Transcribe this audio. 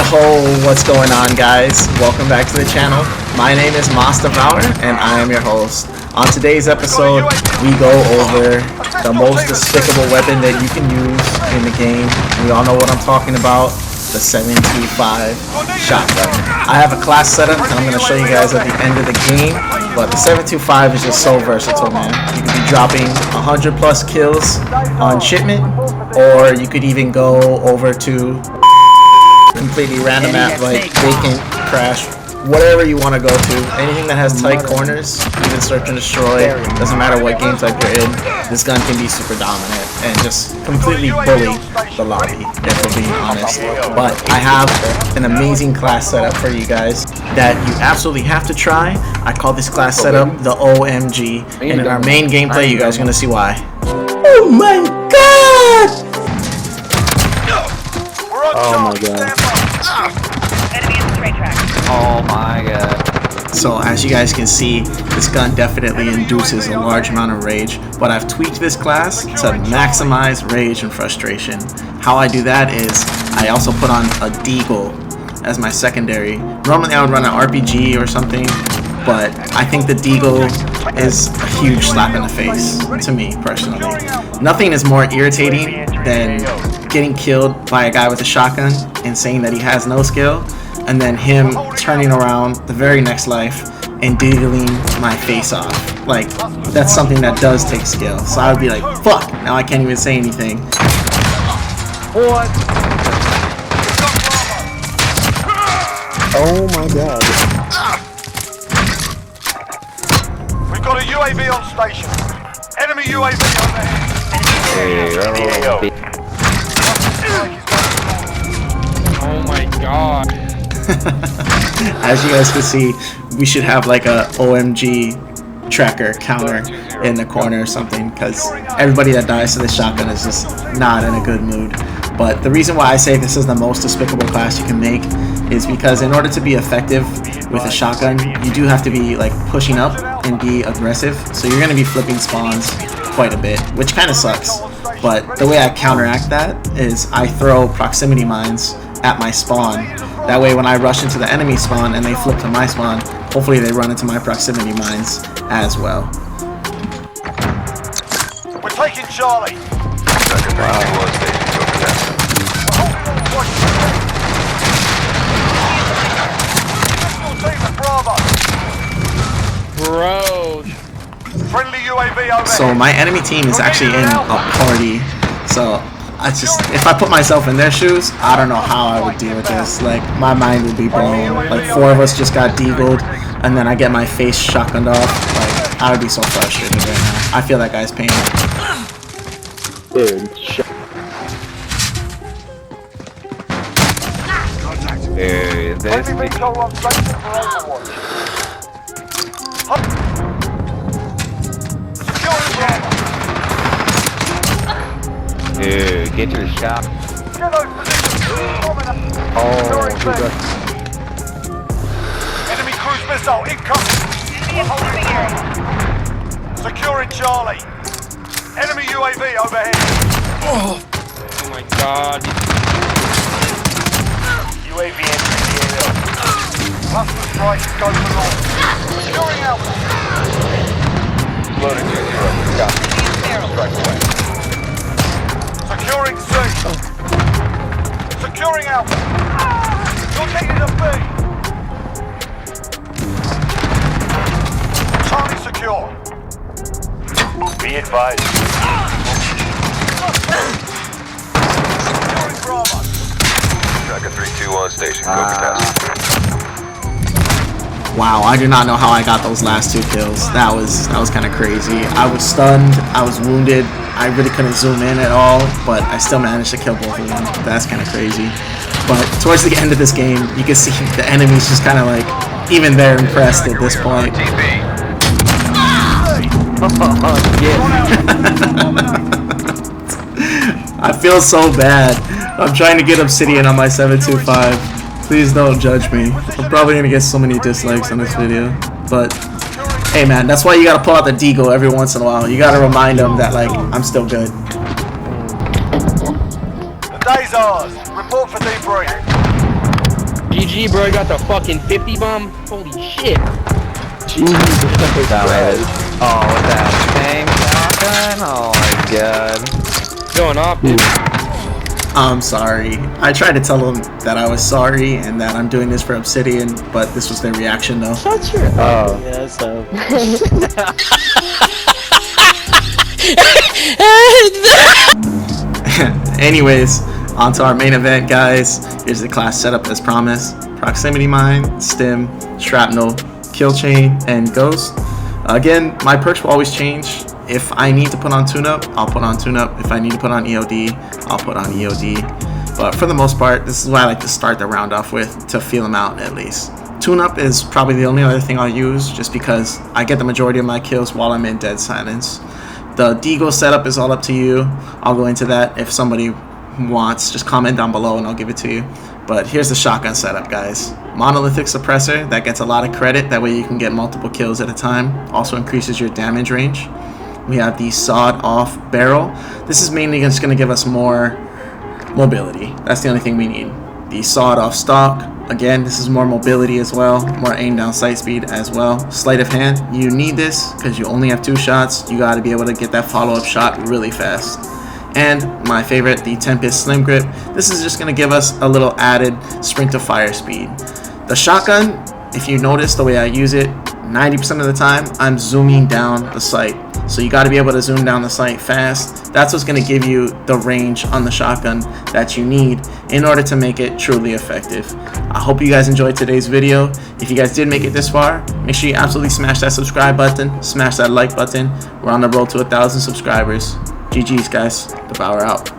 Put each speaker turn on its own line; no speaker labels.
What's going on, guys? Welcome back to the channel. My name is MaS Devour and I am your host. On today's episode, we go over the most despicable weapon that you can use in the game. We all know what I'm talking about, the 725 shotgun. I have a class setup that I'm going to show you guys at the end of the game, but the 725 is just so versatile, man. You could be dropping 100 plus kills on shipment, or you could even go over to completely random map like vacant, crash, whatever you want to go to. Anything that has tight corners, even search and destroy, doesn't matter what game type you're in, this gun can be super dominant and just completely bully the lobby, if we're being honest. But I have an amazing class setup for you guys that you absolutely have to try. I call this class setup the OMG, and in our main gameplay you guys are going to see why. Oh my god!
Oh my god.
Enemy in the train track.
Oh my god.
So as you guys can see, this gun definitely induces a large amount of rage, but I've tweaked this class to maximize rage and frustration. How I do that is I also put on a deagle as my secondary. Normally I would run an RPG or something, but I think the deagle is a huge slap in the face to me personally. Nothing is more irritating than getting killed by a guy with a shotgun and saying that he has no skill, and then him turning around the very next life and deagling my face off. Like, that's something that does take skill. So I would be like, fuck, now I can't even say anything.
What? Oh my god.
We've got a UAV on station. Enemy UAV overhead.
Oh my god.
As you guys can see, we should have like a OMG tracker counter in the corner or something, because everybody that dies to the shotgun is just not in a good mood. But the reason why I say this is the most despicable class you can make is because in order to be effective with a shotgun, you do have to be like pushing up and be aggressive. So you're going to be flipping spawns quite a bit, which kind of sucks. But the way I counteract that is I throw proximity mines at my spawn. That way when I rush into the enemy spawn and they flip to my spawn, hopefully they run into my proximity mines as well.
We're taking Charlie.
Bro.
Friendly UAV overhead.
So my enemy team is actually in a party. So if I put myself in their shoes, I don't know how I would deal with this. Like, my mind would be blown. Like, 4 of us just got deagled, and then I get my face shotgunned off. Like, I would be so frustrated right now. I feel that guy's pain.
Dude, Dude, this
Heavy missile on station for overwatch.
Dude, get your shot.
Get those positions.
Oh,
Enemy cruise missile incoming.
Enemy holding area.
Securing Charlie. Enemy UAV overhead.
oh my god.
UAV entering the area. Cluster strike, go for launch. Securing Alpha. Loading 2-0. Got strike away. Securing C. Securing Alpha. You're taking a B. Charlie secure. Be advised. Securing Bravo.
Tracker 3-2 on station. Code capacity.
Wow, I do not know how I got those last 2 kills. That was kind of crazy. I was stunned, I was wounded, I really couldn't zoom in at all, but I still managed to kill both of them. That's kind of crazy. But towards the end of this game, you can see the enemy's just kind of like, even they're impressed at this point. I feel so bad. I'm trying to get Obsidian on my 725. Please don't judge me. I'm probably gonna get so many dislikes on this video, but hey man, that's why you gotta pull out the deagle every once in a while. You gotta remind them that, like, I'm still good.
The day's ours. Report for debrief.
GG, bro. I got the fucking 50 bomb. Holy shit.
Jesus.
Oh, with that same shotgun? Oh my god. Going off, dude.
I'm sorry. I tried to tell them that I was sorry and that I'm doing this for Obsidian, but this was their reaction though.
Shut your
Oh.
yeah, so.
Anyways, on to our main event, guys. Here's the class setup as promised. Proximity mine, stim, shrapnel, kill chain, and ghost. Again, my perks will always change. If I need to put on tune-up, I'll put on tune-up. If I need to put on EOD, I'll put on EOD. But for the most part, this is what I like to start the round off with to feel them out at least. Tune-up is probably the only other thing I'll use just because I get the majority of my kills while I'm in dead silence. The Deagle setup is all up to you. I'll go into that if somebody wants. Just comment down below and I'll give it to you. But here's the shotgun setup, guys. Monolithic Suppressor, that gets a lot of credit. That way you can get multiple kills at a time. Also increases your damage range. We have the sawed-off barrel. This is mainly just going to give us more mobility. That's the only thing we need. The sawed-off stock. Again, this is more mobility as well. More aim down sight speed as well. Sleight of hand. You need this because you only have 2 shots. You got to be able to get that follow-up shot really fast. And my favorite, the Tempus Slim Grip. This is just going to give us a little added sprint of fire speed. The shotgun, if you notice the way I use it, 90% of the time, I'm zooming down the sight. So you got to be able to zoom down the sight fast. That's what's going to give you the range on the shotgun that you need in order to make it truly effective. I hope you guys enjoyed today's video. If you guys did make it this far, make sure you absolutely smash that subscribe button, smash that like button. We're on the road to 1,000 subscribers. GG's, guys. Devour out.